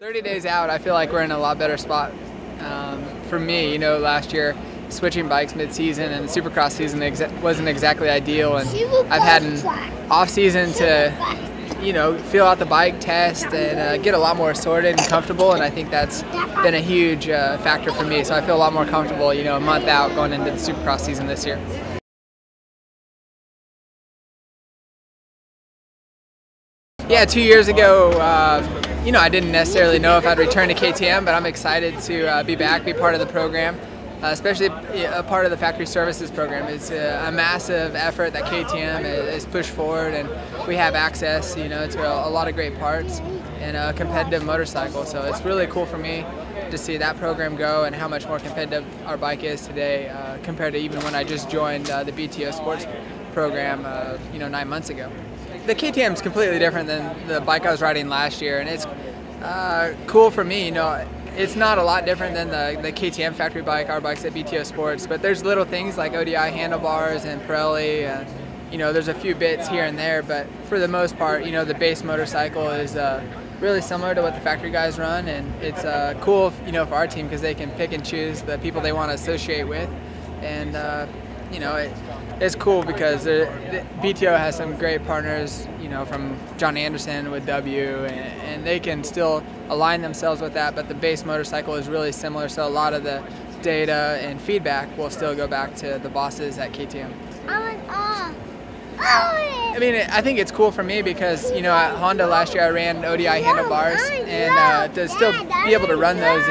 30 days out, I feel like we're in a lot better spot. For me, you know, last year switching bikes mid-season and the Supercross season wasn't exactly ideal, and I've had an off-season to, you know, feel out the bike, test, and get a lot more sorted and comfortable, and I think that's been a huge factor for me. So I feel a lot more comfortable, you know, a month out going into the Supercross season this year. Yeah, 2 years ago, you know, I didn't necessarily know if I'd return to KTM, but I'm excited to be back, be part of the program, especially a part of the factory services program. It's a massive effort that KTM has pushed forward, and we have access, you know, to a lot of great parts and a competitive motorcycle. So it's really cool for me to see that program go and how much more competitive our bike is today compared to even when I just joined the BTO Sports program, you know, 9 months ago. The KTM is completely different than the bike I was riding last year, and it's cool for me. You know, it's not a lot different than the KTM factory bike, our bikes at BTO Sports, but there's little things like ODI handlebars and Pirelli, you know, there's a few bits here and there, but for the most part, you know, the base motorcycle is really similar to what the factory guys run, and it's cool, you know, for our team because they can pick and choose the people they want to associate with, and you know, it's cool because BTO has some great partners, you know, from John Anderson with W, and they can still align themselves with that, but the base motorcycle is really similar, so a lot of the data and feedback will still go back to the bosses at KTM. I mean, I think it's cool for me because, you know, at Honda last year I ran ODI handlebars, and to still be able to run those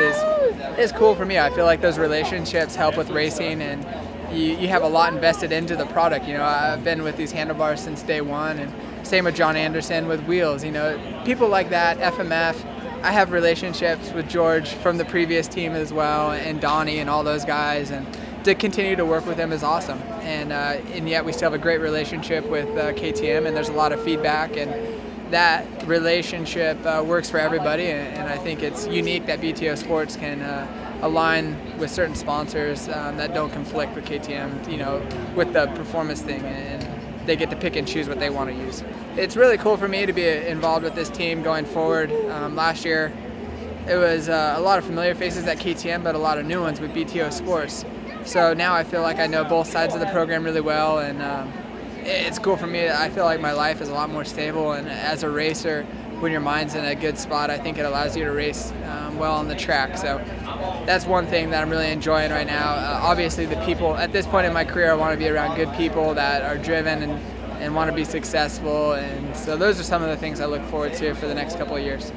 is cool for me. I feel like those relationships help with racing, and you have a lot invested into the product. You know, I've been with these handlebars since day one, and same with John Anderson with wheels. You know, people like that, FMF. I have relationships with George from the previous team as well, and Donnie and all those guys, and to continue to work with them is awesome. And yet we still have a great relationship with KTM, and there's a lot of feedback, and that relationship works for everybody, and I think it's unique that BTO Sports can align with certain sponsors that don't conflict with KTM, you know, with the performance thing, and they get to pick and choose what they want to use. It's really cool for me to be involved with this team going forward. Last year it was a lot of familiar faces at KTM, but a lot of new ones with BTO Sports. So now I feel like I know both sides of the program really well, and it's cool for me. I feel like my life is a lot more stable, and as a racer, when your mind's in a good spot, I think it allows you to race well on the track. So that's one thing that I'm really enjoying right now. Obviously the people, at this point in my career, I want to be around good people that are driven and want to be successful, and so those are some of the things I look forward to for the next couple of years.